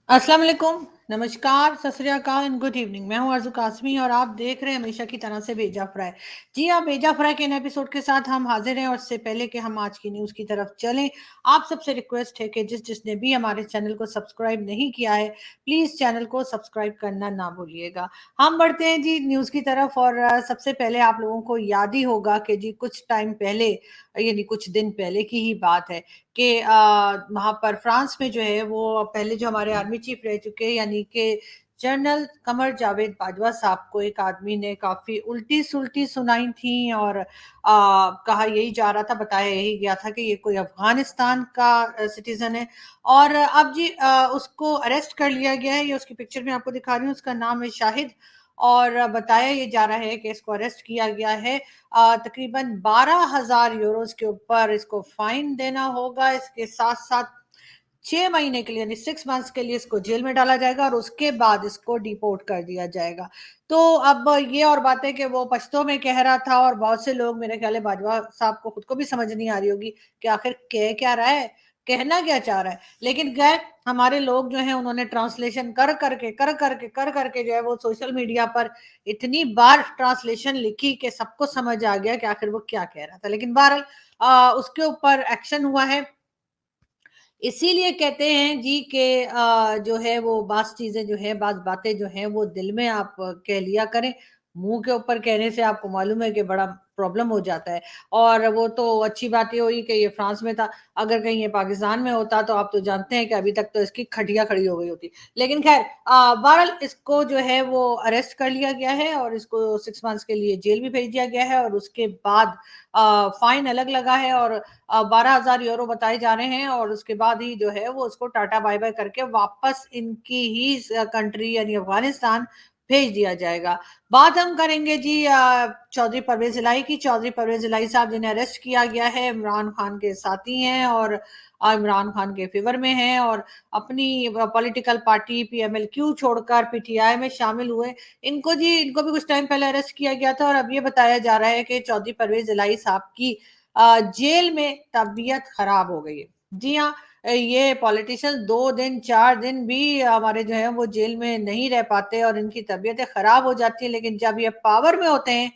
अस्सलाम वालेकुम, नमस्कार, सत श्री अकाल एंड गुड इवनिंग। मैं हूं आरज़ू कासमी और आप देख रहे हैं हमेशा की तरह से भेजा फ्राई। जी हाँ, भेजा फ्राई के नए एपिसोड के साथ हम हाजिर हैं और इससे पहले कि हम आज की न्यूज़ की तरफ चलें, आप सबसे रिक्वेस्ट है कि जिसने भी हमारे चैनल को सब्सक्राइब नहीं किया है, प्लीज़ चैनल को सब्सक्राइब करना ना भूलिएगा। हम बढ़ते हैं जी न्यूज़ की तरफ और सबसे पहले आप लोगों को याद ही होगा कि जी कुछ टाइम पहले, यानी कुछ दिन पहले की ही बात है कि वहाँ पर फ्रांस में जो है वो पहले जो हमारे आर्मी चीफ रह चुके यानी कि जनरल कमर जावेद बाजवा साहब को एक आदमी ने काफ़ी उल्टी-सुल्टी सुनाई थी और कहा यही जा रहा था, बताया यही गया था कि ये कोई अफ़गानिस्तान का सिटीज़न है और अब जी उसको अरेस्ट कर लिया गया है। ये उसकी पिक्चर मैं आपको दिखा रही हूँ, उसका नाम है शाहिद और बताया ये जा रहा है कि इसको अरेस्ट किया गया है। तकरीबन 12,000 यूरोज़ के ऊपर इसको फाइन देना होगा। इसके साथ-साथ 6 महीने के लिए यानी 6 मंथ्स के लिए इसको जेल में डाला जाएगा और उसके बाद इसको डिपोर्ट कर दिया जाएगा। तो अब ये और बात है कि वो पश्तो में कह रहा था और बहुत से लोग मेरे ख्याल है बाजवा साहब को खुद को भी समझ नहीं आ रही होगी कि आखिर कह क्या रहा है, कहना क्या चाह रहा है। लेकिन खैर हमारे लोग जो हैं उन्होंने ट्रांसलेशन कर करके जो है वो सोशल मीडिया पर इतनी बार ट्रांसलेशन लिखी कि सबको समझ आ गया कि आखिर वो क्या कह रहा था। लेकिन बहरहाल उसके ऊपर एक्शन हुआ है। इसीलिए कहते हैं जी कि जो है वो बास चीज़ें जो हैं, बात बातें जो हैं वो दिल में आप कह लिया करें। मुँह के ऊपर कहने से आपको मालूम है कि बड़ा प्रॉब्लम हो जाता है और वो तो अच्छी बात ये हुई कि ये फ्रांस में था। अगर कहीं ये पाकिस्तान में होता तो आप तो जानते हैं कि अभी तक तो इसकी खटिया खड़ी हो गई होती। लेकिन ख़ैर बहरहाल इसको जो है वो अरेस्ट कर लिया गया है और इसको 6 मंथ्स के लिए जेल भी भेज दिया गया है और उसके बाद फाइन अलग लगा है और 12,000 यूरो बताए जा रहे हैं और उसके बाद ही जो है वो उसको टाटा बाय बाय करके वापस इनकी ही कंट्री यानी अफगानिस्तान भेज दिया जाएगा। बात हम करेंगे जी चौधरी परवेज इलाही की। चौधरी परवेज इलाही साहब जिन्हें अरेस्ट किया गया है, इमरान खान के साथी हैं और इमरान खान के फेवर में हैं और अपनी पॉलिटिकल पार्टी पीएमएलक्यू छोड़कर पीटीआई में शामिल हुए। इनको भी कुछ टाइम पहले अरेस्ट किया गया था और अब ये बताया जा रहा है कि चौधरी परवेज इलाही साहब की जेल में तबीयत खराब हो गई है। जी हाँ, ये पॉलिटिशियंस 2 दिन 4 दिन भी हमारे जो हैं वो जेल में नहीं रह पाते और इनकी तबीयतें खराब हो जाती हैं, लेकिन जब ये पावर में होते हैं,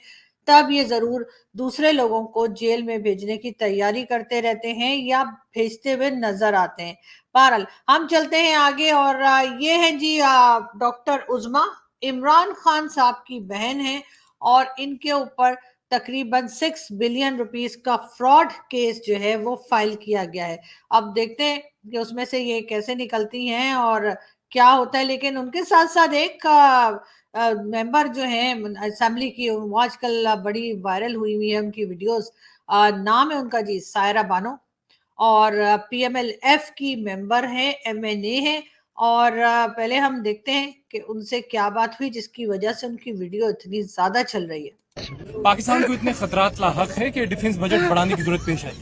तब ये ज़रूर दूसरे लोगों को जेल में भेजने की तैयारी करते रहते हैं या भेजते हुए नज़र आते हैं। बहरहाल हम चलते हैं आगे और ये हैं जी डॉक्टर उज़मा, इमरान खान साहब की बहन हैं और इनके ऊपर तकरीबन 6 बिलियन रुपीस का फ्रॉड केस जो है वो फाइल किया गया है। अब देखते हैं कि उसमें से ये कैसे निकलती हैं और क्या होता है। लेकिन उनके साथ-साथ एक मेंबर जो हैं असेंबली की, वो आजकल बड़ी वायरल हुई हुई है उनकी वीडियोज़। नाम है उनका जी सायरा बानो और पीएमएलएफ की मेंबर हैं, एमएनए हैं और पहले हम देखते हैं कि उनसे क्या बात हुई जिसकी वजह से उनकी वीडियो इतनी ज़्यादा चल रही है। पाकिस्तान को इतने खतरात लाहक है कि डिफेंस बजट बढ़ाने की जरूरत पेश आई।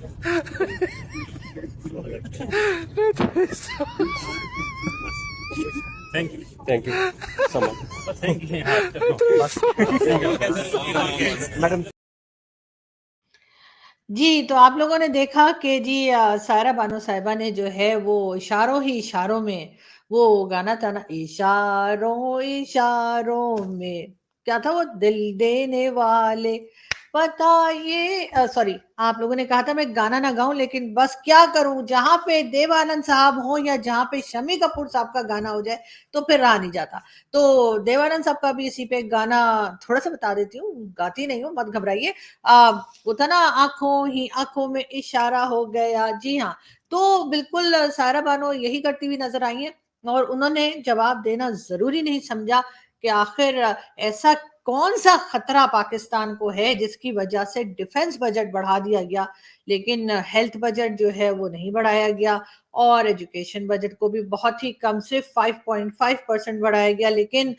Thank you so much madam. जी, तो आप लोगों ने देखा कि जी सायरा बानो साहिबा ने जो है वो इशारों ही इशारों में वो गाना था ना, इशारों इशारों में, क्या था वो, दिल देने वाले बताइए, सॉरी, आप लोगों ने कहा था मैं गाना ना गाऊं, लेकिन बस क्या करूं, जहां पे देवानंद साहब हो या जहां पे शम्मी कपूर साहब का गाना हो जाए तो फिर रहा नहीं जाता। तो देवानंद साहब का भी इसी पे गाना थोड़ा सा बता देती हूँ, गाती नहीं हूँ, मत घबराइए। वो था ना, आँखों ही आँखों में इशारा हो गया। जी हाँ, तो बिल्कुल सायरा बानो यही करती हुई नज़र आई हैं और उन्होंने जवाब देना ज़रूरी नहीं समझा कि आखिर ऐसा कौन-सा खतरा पाकिस्तान को है जिसकी वजह से डिफेंस बजट बढ़ा दिया गया, लेकिन हेल्थ बजट जो है वो नहीं बढ़ाया गया और एजुकेशन बजट को भी बहुत ही कम, सिर्फ 5.5% बढ़ाया गया, लेकिन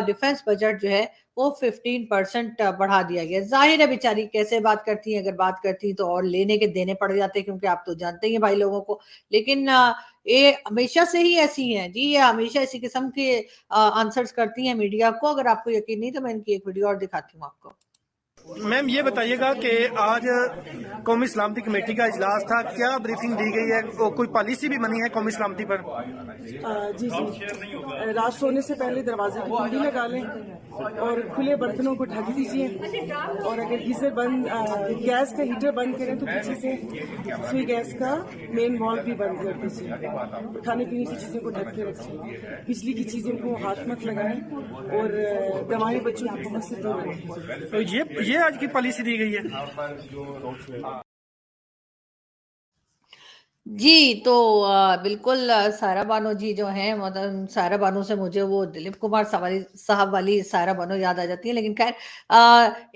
डिफेंस बजट जो है वो 15% बढ़ा दिया गया। ज़ाहिर है बेचारी कैसे बात करती हैं, अगर बात करती हैं तो और लेने के देने पड़ जाते हैं क्योंकि आप तो जानते ही हैं भाई लोगों को। लेकिन ये हमेशा से ही ऐसी हैं जी, ये हमेशा इसी किस्म के आंसर्स करती हैं मीडिया को। अगर आपको यकीन नहीं तो मैं इनकी एक वीडियो और दिखाती हूँ आपको। मैम ये बताइएगा कि आज कौमी सलामती कमेटी का इजलास था, क्या ब्रीफिंग दी गई है और कोई पॉलिसी भी बनी है कौमी सलामती पर? जी रात सोने से पहले दरवाजे की कुंडी लगा लें और खुले बर्तनों को ढक दीजिए, और अगर गीजर बंद गैस का हीटर बंद करें तो पीछे से सुई गैस का मेन वॉल्व भी बंद कर दीजिए। खाने पीने की चीज़ों को ढक के रखिए, बिजली की चीज़ों को हाथ मत लगाएं, और दवाएं बच्चों की पहुंच से दूर रखें। तो ये आज की पॉलिसी दी गई है। जी, तो बिल्कुल सायरा बानो जी जो हैं, मतलब सायरा बानो से मुझे वो दिलीप कुमार साहब वाली सायरा बानो याद आ जाती है। लेकिन खैर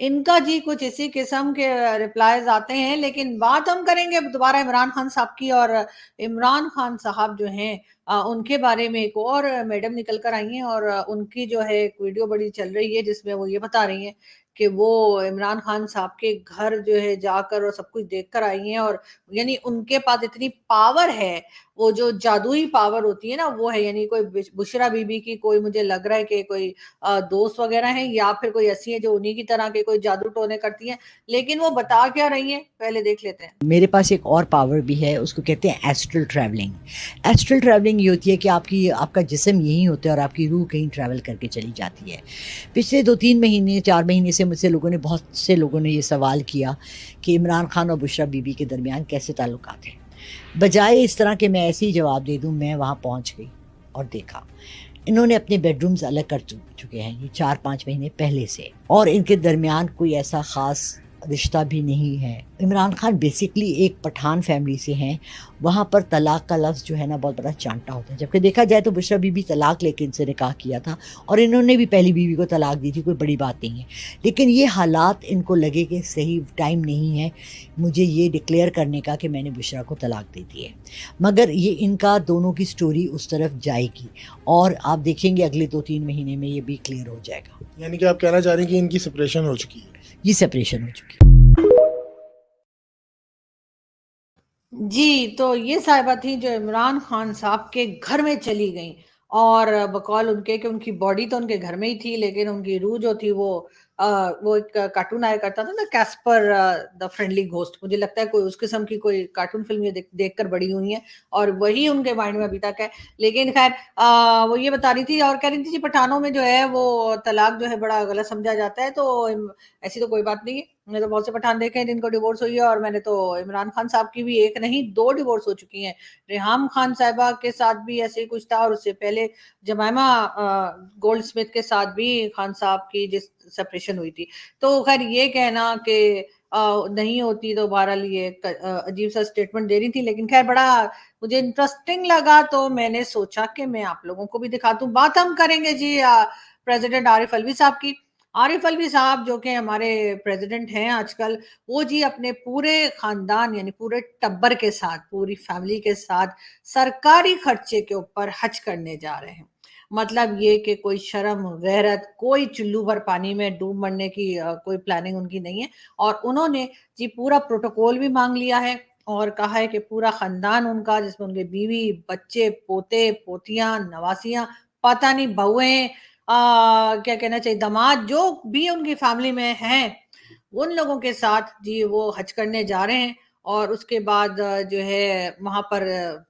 इनका जी कुछ इसी किस्म के रिप्लाईज आते हैं। लेकिन बात हम करेंगे दोबारा इमरान खान साहब की, और इमरान खान साहब जो हैं उनके बारे में एक और मैडम निकल कर आई हैं, और उनकी जो है एक वीडियो बड़ी चल रही है जिसमें वो ये बता रही हैं कि वो इमरान खान साहब के घर जो है जाकर और सब कुछ देख कर आई हैं, और यानी उनके पास इतनी पावर है, वो जो जादुई पावर होती है ना वो है। यानी कोई बुशरा बीबी की कोई, मुझे लग रहा है कि कोई दोस्त वगैरह हैं, या फिर कोई ऐसी है जो उन्हीं की तरह के कोई जादू टोने करती हैं। लेकिन वो बता क्या रही हैं पहले देख लेते हैं। मेरे पास एक और पावर भी है, उसको कहते हैं एस्ट्रल ट्रैवलिंग। एस्ट्रल ट्रैवलिंग ये होती है कि आपका जिस्म यहीं होता है और आपकी रूह कहीं ट्रैवल करके चली जाती है। पिछले 2-3 महीने 4 महीने से मुझसे बहुत से लोगों ने ये सवाल किया कि इमरान खान और बुशरा बीबी के दरमियान कैसे ताल्लुकात हैं। बजाय इस तरह के मैं ऐसे ही जवाब दे दूं, मैं वहाँ पहुँच गई और देखा इन्होंने अपने बेडरूम्स अलग कर चुके हैं ये 4-5 महीने पहले से, और इनके दरमियान कोई ऐसा ख़ास रिश्ता भी नहीं है। इमरान खान बेसिकली एक पठान फैमिली से हैं, वहाँ पर तलाक का लफ्ज़ जो है ना बहुत बड़ा चांटा होता है। जबकि देखा जाए तो बुशरा बीबी तलाक लेके इनसे निकाह किया था, और इन्होंने भी पहली बीवी को तलाक दी थी, कोई बड़ी बात नहीं है। लेकिन ये हालात इनको लगे कि सही टाइम नहीं है मुझे ये डिक्लेयर करने का कि मैंने बुशरा को तलाक दे दी है। मगर ये इनका दोनों की स्टोरी उस तरफ जाएगी, और आप देखेंगे अगले 2-3 महीने में ये भी क्लियर हो जाएगा। यानी कि आप कहना चाह रहे हैं कि इनकी सेपरेशन हो चुकी है? ये सेपरेशन हो चुकी है। जी, तो ये साहिबा थी जो इमरान खान साहब के घर में चली गईं, और बकौल उनके कि उनकी बॉडी तो उनके घर में ही थी, लेकिन उनकी रूह जो थी वो एक कार्टून आया करता था ना, कैस्पर द फ्रेंडली घोस्ट। मुझे लगता है कोई उस किस्म की कोई कार्टून फिल्म ये देख कर बड़ी हुई है, और वही उनके माइंड में अभी तक है। लेकिन खैर वो ये बता रही थी और कह रही थी जी पठानों में जो है वो तलाक जो है बड़ा गलत समझा जाता है, तो ऐसी तो कोई बात नहीं है। मैंने तो बहुत से पठान देखे हैं जिनको डिवोर्स हुई है, और मैंने तो इमरान खान साहब की भी 1 नहीं 2 डिवोर्स हो चुकी हैं। रेहाम खान साहिबा के साथ भी ऐसे ही कुछ था, और उससे पहले जमाइमा गोल्ड स्मिथ के साथ भी खान साहब की जिस सेपरेशन हुई थी। तो खैर ये कहना कि नहीं होती, तो बहरहाल ये अजीब सा स्टेटमेंट दे रही थी। लेकिन खैर बड़ा मुझे इंटरेस्टिंग लगा, तो मैंने सोचा कि मैं आप लोगों को भी दिखा दूं। बात हम करेंगे जी प्रेसिडेंट आरिफ अलवी साहब की। आरिफ अलवी साहब जो कि हमारे प्रेसिडेंट हैं आजकल, वो जी अपने पूरे खानदान यानी पूरे टब्बर के साथ, पूरी फैमिली के साथ सरकारी खर्चे के ऊपर हज करने जा रहे हैं। मतलब ये कि कोई शर्म गैरत, कोई चुल्लू भर पानी में डूब मरने की कोई प्लानिंग उनकी नहीं है। और उन्होंने जी पूरा प्रोटोकॉल भी मांग लिया है, और कहा है कि पूरा खानदान उनका, जिसमें उनके बीवी बच्चे पोते पोतियां नवासियां, पता नहीं बहुएं, क्या कहना चाहिए दामाद, जो भी उनकी फैमिली में हैं, उन लोगों के साथ जी वो हज करने जा रहे हैं। और उसके बाद जो है वहां पर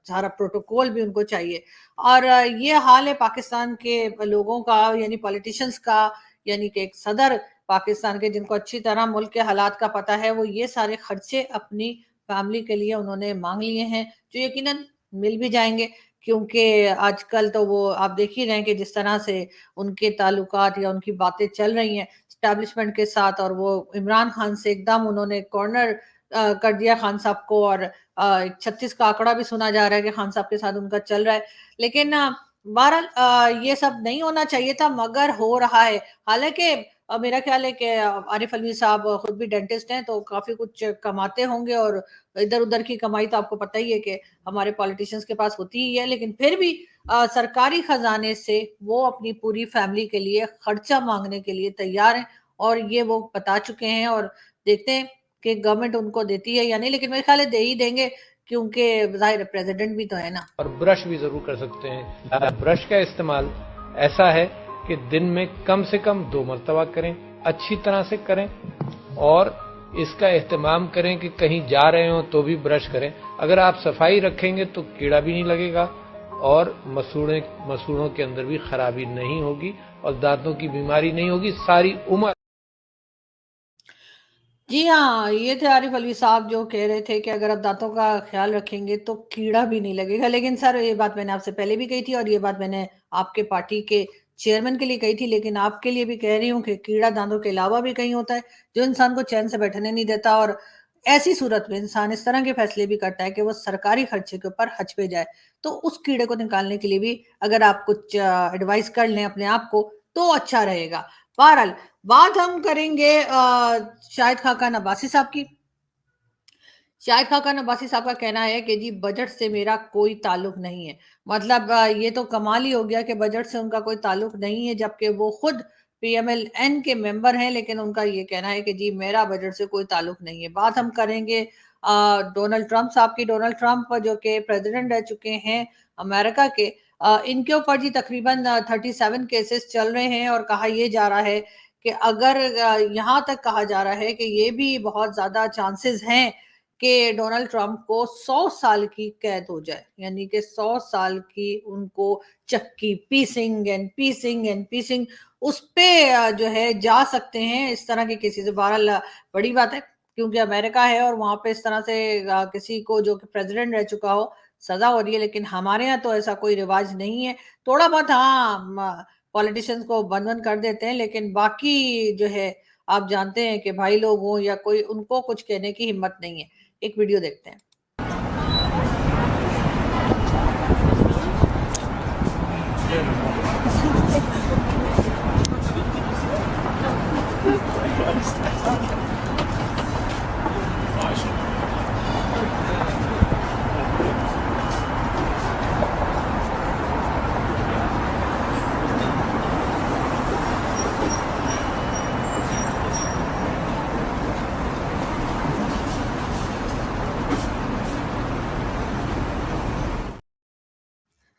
सारा प्रोटोकॉल भी उनको चाहिए। और ये हाल है पाकिस्तान के लोगों का, यानी पॉलिटिशियंस का, यानी कि एक सदर पाकिस्तान के जिनको अच्छी तरह मुल्क के हालात का पता है, वो ये सारे खर्चे अपनी फैमिली के लिए उन्होंने मांग लिए हैं, जो यकीनन मिल भी जाएंगे। क्योंकि आजकल तो वो आप देख ही रहे हैं कि जिस तरह से उनके ताल्लुकात या उनकी बातें चल रही हैं एस्टैब्लिशमेंट के साथ, और वो इमरान खान से एकदम उन्होंने कॉर्नर कर दिया खान साहब को। और 36 का आंकड़ा भी सुना जा रहा है कि खान साहब के साथ उनका चल रहा है। लेकिन बहरहाल ये सब नहीं होना चाहिए था, मगर हो रहा है। हालांकि मेरा ख्याल है कि आरिफ अलवी साहब खुद भी डेंटिस्ट हैं, तो काफी कुछ कमाते होंगे, और इधर उधर की कमाई तो आपको पता ही है कि हमारे पॉलिटिशियंस के पास होती ही है। लेकिन फिर भी सरकारी खजाने से वो अपनी पूरी फैमिली के लिए खर्चा मांगने के लिए तैयार हैं, और ये वो बता चुके हैं। और देखते हैं कि गवर्नमेंट उनको देती है या नहीं, लेकिन मेरे ख्याल है दे ही देंगे, क्योंकि जाहिर प्रेसिडेंट भी तो है ना। और ब्रश भी जरूर कर सकते हैं। ब्रश का इस्तेमाल ऐसा है कि दिन में कम से कम 2 मरतबा करें, अच्छी तरह से करें, اور اس کا اہتمام کریں کہ کہیں جا رہے ہوں تو بھی برش کریں. اگر آپ صفائی رکھیں گے تو کیڑا بھی نہیں لگے گا اور مسوڑوں کے اندر بھی خرابی نہیں ہوگی اور دانتوں کی بیماری نہیں ہوگی ساری عمر. جی ہاں، یہ تھے عارف علوی صاحب جو کہہ رہے تھے کہ اگر آپ دانتوں کا خیال رکھیں گے تو کیڑا بھی نہیں لگے گا. لیکن سر یہ بات میں نے آپ سے پہلے بھی کہی تھی اور یہ بات میں نے آپ کے پارٹی کے چیئرمین کے لیے کہی تھی، لیکن آپ کے لیے بھی کہہ رہی ہوں کہ کیڑا دانتوں کے علاوہ بھی کہیں ہوتا ہے جو انسان کو چین سے بیٹھنے نہیں دیتا، اور ایسی صورت میں انسان اس طرح کے فیصلے بھی کرتا ہے کہ وہ سرکاری خرچے کے اوپر حج پہ جائے. تو اس کیڑے کو نکالنے کے لیے بھی اگر آپ کچھ ایڈوائز کر لیں اپنے آپ کو تو اچھا رہے گا. بہرحال بات ہم کریں گے شاہد خاقان عباسی صاحب کی. شاہد خاقان عباسی صاحب کا کہنا ہے کہ جی بجٹ سے میرا کوئی تعلق نہیں ہے. مطلب یہ تو کمال ہی ہو گیا کہ بجٹ سے ان کا کوئی تعلق نہیں ہے، جبکہ وہ خود پی ایم ایل این کے ممبر ہیں، لیکن ان کا یہ کہنا ہے کہ جی میرا بجٹ سے کوئی تعلق نہیں ہے. بات ہم کریں گے ڈونلڈ ٹرمپ صاحب کی. ڈونلڈ ٹرمپ جو کہ پریزیڈنٹ رہ چکے ہیں امریکہ کے، ان کے اوپر جی تقریباً 37 کیسز چل رہے ہیں، اور کہا یہ جا رہا ہے کہ اگر یہاں تک کہا جا رہا ہے کہ یہ بھی بہت زیادہ چانسز ہیں کہ ڈونلڈ ٹرمپ کو 100 سال کی قید ہو جائے، یعنی کہ 100 سال کی ان کو چکی پیسنگ اس پہ جو ہے جا سکتے ہیں اس طرح کی کسی سے. بہرحال بڑی بات ہے کیونکہ امریکہ ہے اور وہاں پہ اس طرح سے کسی کو جو کہ پریزیڈنٹ رہ چکا ہو سزا ہو رہی ہے، لیکن ہمارے ہاں تو ایسا کوئی رواج نہیں ہے. تھوڑا بہت ہاں پولیٹیشنز کو بند کر دیتے ہیں، لیکن باقی جو ہے آپ جانتے ہیں کہ بھائی لوگ ہوں یا کوئی ان کو کچھ کہنے کی ہمت نہیں ہے. ایک ویڈیو دیکھتے ہیں.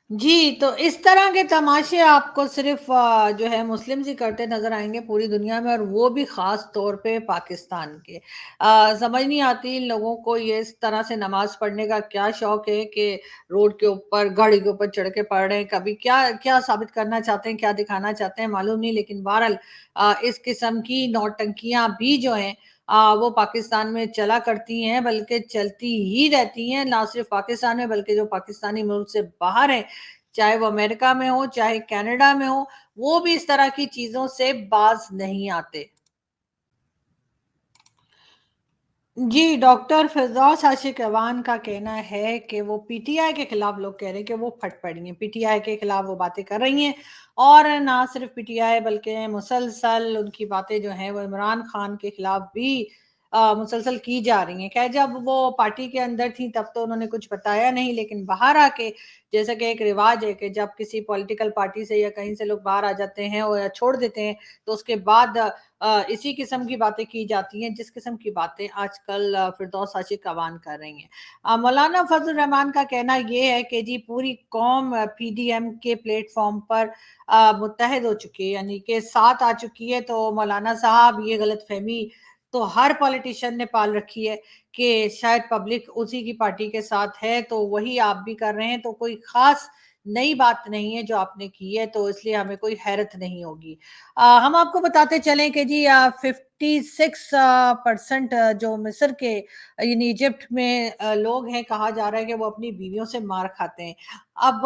جی تو اس طرح کے تماشے آپ کو صرف جو ہے مسلمز ہی کرتے نظر آئیں گے پوری دنیا میں، اور وہ بھی خاص طور پہ پاکستان کے. سمجھ نہیں آتی ان لوگوں کو یہ اس طرح سے نماز پڑھنے کا کیا شوق ہے کہ روڈ کے اوپر گاڑی کے اوپر چڑھ کے پڑھ رہے ہیں. کبھی کیا ثابت کرنا چاہتے ہیں، کیا دکھانا چاہتے ہیں معلوم نہیں، لیکن بہرحال اس قسم کی نوٹنکیاں بھی جو ہیں وہ پاکستان میں چلا کرتی ہیں، بلکہ چلتی ہی رہتی ہیں. نہ صرف پاکستان میں بلکہ جو پاکستانی ملک سے باہر ہیں، چاہے وہ امریکہ میں ہو چاہے کینیڈا میں ہو، وہ بھی اس طرح کی چیزوں سے باز نہیں آتے. جی ڈاکٹر فردوس عاشق اعوان کا کہنا ہے کہ وہ پی ٹی آئی کے خلاف لوگ کہہ رہے ہیں کہ وہ پھٹ پڑی ہیں، پی ٹی آئی کے خلاف وہ باتیں کر رہی ہیں، اور نہ صرف پی ٹی آئی بلکہ مسلسل ان کی باتیں جو ہیں وہ عمران خان کے خلاف بھی مسلسل کی جا رہی ہیں. خیر جب وہ پارٹی کے اندر تھی تب تو انہوں نے کچھ بتایا نہیں، لیکن باہر آ کے جیسا کہ ایک رواج ہے کہ جب کسی پولیٹیکل پارٹی سے یا کہیں سے لوگ باہر آ جاتے ہیں یا چھوڑ دیتے ہیں تو اس کے بعد اسی قسم کی باتیں کی جاتی ہیں جس قسم کی باتیں آج کل فردوس عاشق اعوان کر رہی ہیں. مولانا فضل الرحمان کا کہنا یہ ہے کہ جی پوری قوم پی ڈی ایم کے پلیٹ فارم پر متحد ہو چکی ہے، یعنی کہ ساتھ آ چکی ہے. تو مولانا صاحب یہ غلط فہمی تو ہر پولیٹیشین نے پال رکھی ہے کہ شاید پبلک اسی کی پارٹی کے ساتھ ہے تو وہی آپ بھی کر رہے ہیں، تو کوئی خاص نئی بات نہیں ہے جو آپ نے کی ہے، تو اس لیے ہمیں کوئی حیرت نہیں ہوگی. ہم آپ کو بتاتے چلیں کہ جی 56% جو مصر کے یعنی ایجپٹ میں لوگ ہیں، کہا جا رہا ہے کہ وہ اپنی بیویوں سے مار کھاتے ہیں. اب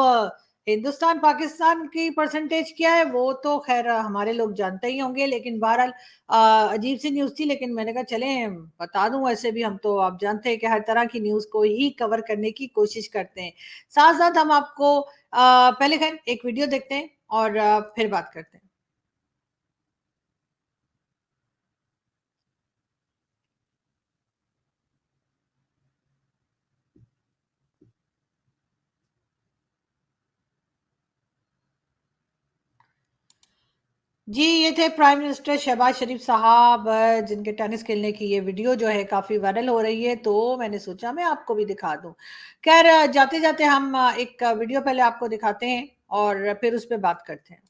ہندوستان پاکستان کی پرسنٹیج کیا ہے وہ تو خیر ہمارے لوگ جانتے ہی ہوں گے، لیکن بہرحال عجیب سی نیوز تھی، لیکن میں نے کہا چلیں بتا دوں. ایسے بھی ہم تو آپ جانتے ہیں کہ ہر طرح کی نیوز کو ہی کور کرنے کی کوشش کرتے ہیں. ساتھ ساتھ ہم آپ کو پہلے خیر ایک ویڈیو دیکھتے ہیں اور پھر بات کرتے ہیں. جی یہ تھے پرائم منسٹر شہباز شریف صاحب جن کے ٹینس کھیلنے کی یہ ویڈیو جو ہے کافی وائرل ہو رہی ہے، تو میں نے سوچا میں آپ کو بھی دکھا دوں. خیر جاتے جاتے ہم ایک ویڈیو پہلے آپ کو دکھاتے ہیں اور پھر اس پہ بات کرتے ہیں.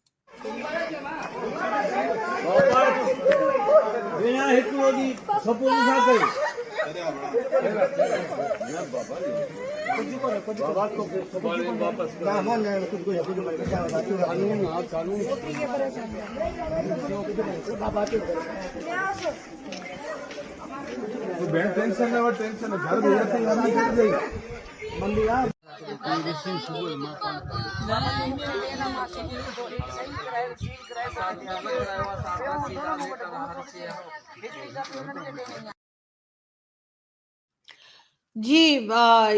जी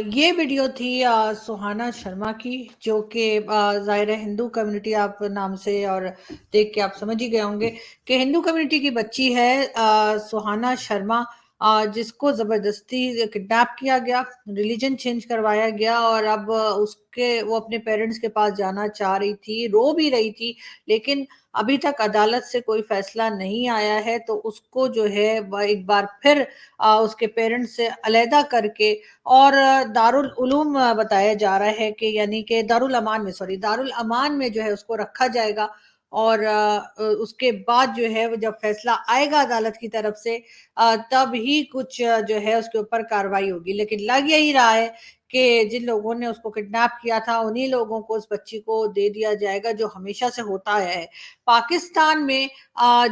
ये वीडियो थी सुहाना शर्मा की, जो कि ज़ाहिर है हिंदू कम्युनिटी आप नाम से और देख के आप समझ ही गए होंगे कि हिंदू कम्युनिटी की बच्ची है सुहाना शर्मा, जिसको ज़बरदस्ती किडनैप किया गया, रिलीजन चेंज करवाया गया और अब वो अपने पेरेंट्स के पास जाना चाह रही थी, रो भी रही थी, लेकिन अभी तक अदालत से कोई फैसला नहीं आया है। तो उसको जो है वह एक बार फिर उसके पेरेंट्स से अलहदा करके और दारुल उलूम बताया जा रहा है कि यानी कि दारुल अमान में जो है उसको रखा जाएगा और उसके बाद जो है वो जब फैसला आएगा अदालत की तरफ से तब ही कुछ जो है उसके ऊपर कार्रवाई होगी। लेकिन लग यही रहा है कि जिन लोगों ने उसको किडनैप किया था उन्हीं लोगों को उस बच्ची को दे दिया जाएगा, जो हमेशा से होता आया है। पाकिस्तान में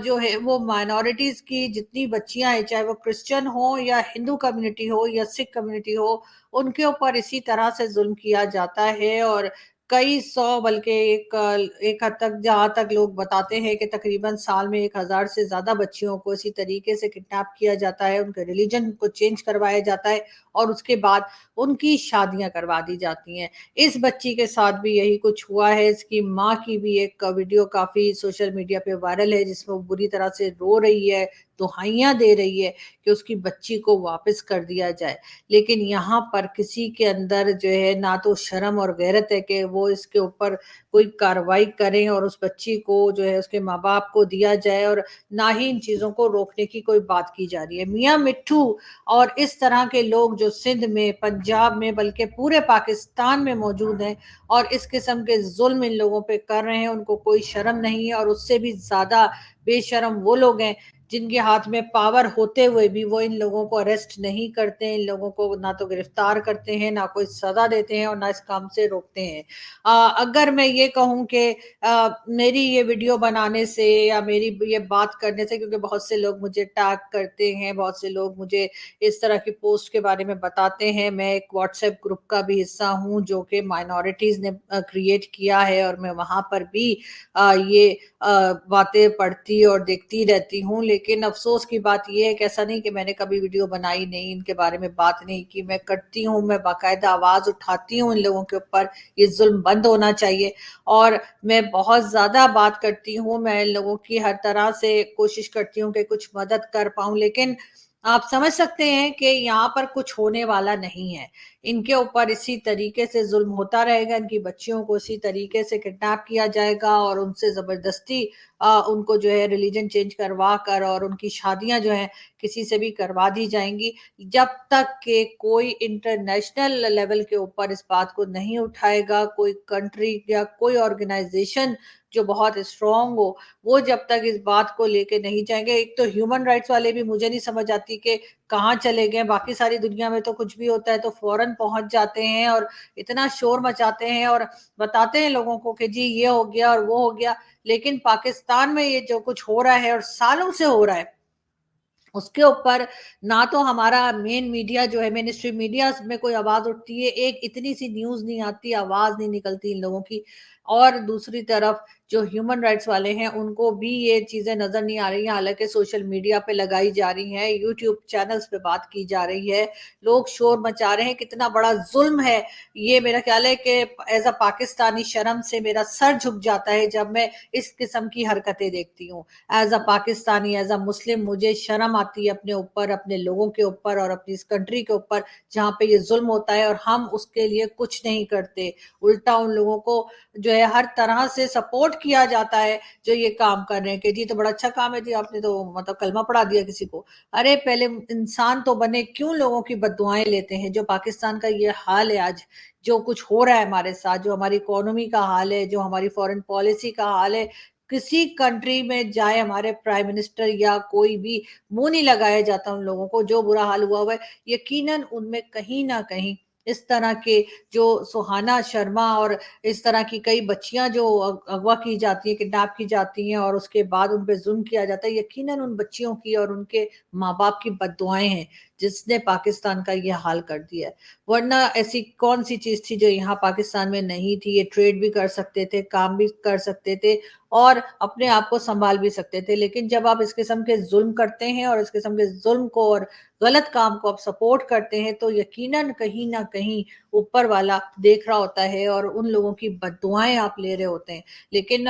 जो है वो माइनॉरिटीज की जितनी बच्चियां हैं, चाहे वो क्रिश्चियन हो या हिंदू कम्युनिटी हो या सिख कम्युनिटी हो, उनके ऊपर इसी तरह से जुल्म किया जाता है और कई सौ बल्कि एक हद तक जहां तक लोग बताते हैं कि तकरीबन साल में 1000 से ज्यादा बच्चियों को इसी तरीके से किडनैप किया जाता है, उनके रिलीजन को चेंज करवाया जाता है और उसके बाद उनकी शादियां करवा दी जाती हैं। इस बच्ची के साथ भी यही कुछ हुआ है। इसकी माँ की भी एक वीडियो काफी सोशल मीडिया पे वायरल है, जिसमें वो बुरी तरह से रो रही है, दुहाइयां दे रही है कि उसकी बच्ची को वापस कर दिया जाए। लेकिन यहाँ पर किसी के अंदर जो है ना तो शर्म और गैरत है कि वो इसके ऊपर कोई कार्रवाई करें और उस बच्ची को जो है उसके माँ बाप को दिया जाए, और ना ही इन चीजों को रोकने की कोई बात की जा रही है। मियां मिट्ठू और इस तरह के लोग जो सिंध में, पंजाब में, बल्कि पूरे पाकिस्तान में मौजूद हैं और इस किस्म के जुल्म इन लोगों पे कर रहे हैं, उनको कोई शर्म नहीं है। और उससे भी ज्यादा बेशरम वो लोग हैं जिनके हाथ में पावर होते हुए भी वो इन लोगों को अरेस्ट नहीं करते हैं, इन लोगों को ना तो गिरफ्तार करते हैं, ना कोई सजा देते हैं और ना इस काम से रोकते हैं। अगर मैं ये कहूं कि मेरी ये वीडियो बनाने से या मेरी ये बात करने से, क्योंकि बहुत से लोग मुझे टैग करते हैं, बहुत से लोग मुझे इस तरह की पोस्ट के बारे में बताते हैं, मैं एक व्हाट्सएप ग्रुप का भी हिस्सा हूं जो कि माइनॉरिटीज ने क्रिएट किया है और मैं वहां पर भी ये बातें पढ़ती और देखती रहती हूँ। लेकिन अफसोस की बात यह है कि ऐसा नहीं कि मैंने कभी वीडियो बनाई नहीं, इनके बारे में बात नहीं की, मैं करती हूँ, मैं बाकायदा आवाज उठाती हूँ इन लोगों के ऊपर, ये जुल्म बंद होना चाहिए और मैं बहुत ज्यादा बात करती हूँ, मैं इन लोगों की हर तरह से कोशिश करती हूँ कि कुछ मदद कर पाऊं। लेकिन आप समझ सकते हैं कि यहाँ पर कुछ होने वाला नहीं है, इनके ऊपर इसी तरीके से जुल्म होता रहेगा, इनकी बच्चियों को इसी तरीके से किडनैप किया जाएगा और उनसे जबरदस्ती उनको जो है रिलीजन चेंज करवा कर और उनकी शादियां जो हैं किसी से भी करवा दी जाएंगी, जब तक कि कोई इंटरनेशनल लेवल के ऊपर इस बात को नहीं उठाएगा, कोई कंट्री या कोई ऑर्गेनाइजेशन जो बहुत स्ट्रांग हो, वो जब तक इस बात को लेके नहीं जाएंगे। एक तो ह्यूमन राइट्स वाले भी मुझे नहीं समझ आती कि कहाँ चले गए, बाकी सारी दुनिया में तो कुछ भी होता है तो फौरन पहुंच जाते हैं और इतना शोर मचाते हैं और बताते हैं लोगों को कि जी ये हो गया और वो हो गया। लेकिन पाकिस्तान में ये जो कुछ हो रहा है और सालों से हो रहा है, उसके ऊपर ना तो हमारा मेन मीडिया जो है, मेन स्ट्रीम मीडिया में कोई आवाज उठती है, एक इतनी सी न्यूज नहीं आती, आवाज नहीं निकलती इन लोगों की, और दूसरी तरफ जो ह्यूमन राइट्स वाले हैं उनको भी ये चीजें नजर नहीं आ रही हैं। हालांकि सोशल मीडिया पे लगाई जा रही हैं, यूट्यूब चैनल्स पे बात की जा रही है, लोग शोर मचा रहे हैं, कितना बड़ा जुल्म है ये। मेरा ख्याल है कि एज अ पाकिस्तानी शर्म से मेरा सर झुक जाता है जब मैं इस किस्म की हरकतें देखती हूँ। As a Pakistani, as a Muslim, मुझे शर्म आती है अपने ऊपर, अपने लोगों के ऊपर और अपनी इस कंट्री के ऊपर जहाँ पे ये जुल्म होता है और हम उसके लिए कुछ नहीं करते। उल्टा उन लोगों को जो है हर तरह से सपोर्ट किया जाता है जो ये काम कर रहे हैं कि जी तो बड़ा अच्छा काम है जी, आपने तो मतलब कलमा पढ़ा दिया किसी को। अरे पहले इंसान तो बने, क्यों लोगों की बद्दुआएं लेते हैं? जो पाकिस्तान का ये हाल है आज, जो कुछ हो रहा है हमारे साथ, जो हमारी इकोनॉमी का हाल है, जो हमारी फॉरेन पॉलिसी का हाल है, किसी कंट्री में जाए हमारे प्राइम मिनिस्टर या कोई भी, मुंह नहीं लगाया जाता उन लोगों को। जो बुरा हाल हुआ है यकीनन उनमें कहीं ना कहीं इस तरह के जो सुहाना शर्मा और इस तरह की कई बच्चियां जो अगवा की जाती हैं, किडनैप की जाती हैं और उसके बाद उन पे जुल्म किया जाता है, यकीनन उन बच्चियों की और उनके माँ बाप की बद्दुआएं हैं जिसने पाकिस्तान का ये हाल कर दिया है। वरना ऐसी कौन सी चीज थी जो यहाँ पाकिस्तान में नहीं थी? ये ट्रेड भी कर सकते थे, काम भी कर सकते थे और अपने आप को संभाल भी सकते थे। लेकिन जब आप इस किस्म के जुल्म करते हैं और इस किस्म के जुल्म को और गलत काम को आप सपोर्ट करते हैं तो यकीनन कहीं ना कहीं ऊपर वाला देख रहा होता है और उन लोगों की बद्दुआएं आप ले रहे होते हैं। लेकिन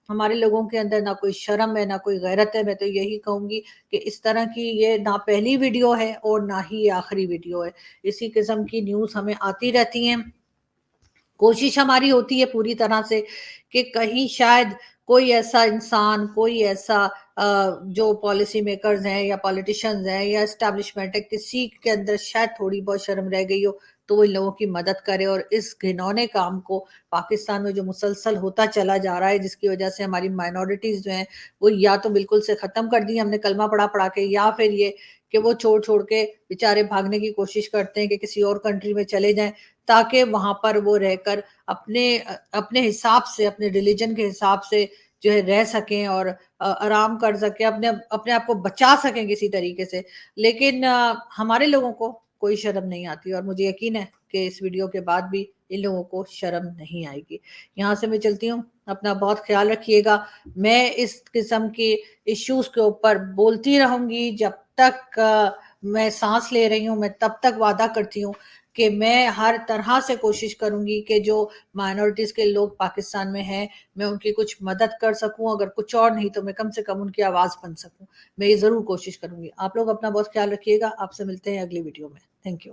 हमारे लोगों के अंदर ना कोई शर्म है, ना कोई गैरत है। मैं तो यही कहूंगी कि इस तरह की ये ना पहली वीडियो है और ना ही ये आखिरी वीडियो है। इसी किस्म की न्यूज हमें आती रहती हैं। कोशिश हमारी होती है पूरी तरह से कि कहीं शायद कोई ऐसा इंसान, कोई ऐसा जो पॉलिसी मेकर्स हैं या पॉलिटिशियंस हैं या एस्टैब्लिशमेंट है, किसी के अंदर शायद थोड़ी बहुत शर्म रह गई हो तो वो इन लोगों की मदद करे और इस घिनौने काम को पाकिस्तान में जो मुसलसल होता चला जा रहा है, जिसकी वजह से हमारी माइनॉरिटीज जो हैं वो या तो बिल्कुल से खत्म कर दी हमने कलमा पढ़ा पढ़ा के, या फिर ये कि वो छोड़ छोड़ के बेचारे भागने की कोशिश करते हैं कि किसी और कंट्री में चले जाएं ताकि वहां पर वो रहकर अपने हिसाब से, अपने रिलीजन के हिसाब से जो है रह सकें और आराम कर सकें, अपने आप को बचा सकें किसी तरीके से। लेकिन हमारे लोगों को कोई शर्म नहीं आती और मुझे यकीन है कि इस वीडियो के बाद भी इन लोगों को शर्म नहीं आएगी। यहाँ से मैं चलती हूँ, अपना बहुत ख्याल रखिएगा। मैं इस किस्म के इश्यूज के ऊपर बोलती रहूंगी जब तक मैं सांस ले रही हूँ। मैं तब तक वादा करती हूँ कि मैं हर तरह से कोशिश करूंगी कि जो माइनॉरिटीज के लोग पाकिस्तान में हैं मैं उनकी कुछ मदद कर सकूं, अगर कुछ और नहीं तो मैं कम से कम उनकी आवाज बन सकूं। मैं ये जरूर कोशिश करूंगी। आप लोग अपना बहुत ख्याल रखिएगा। आपसे मिलते हैं अगली वीडियो में। Thank you.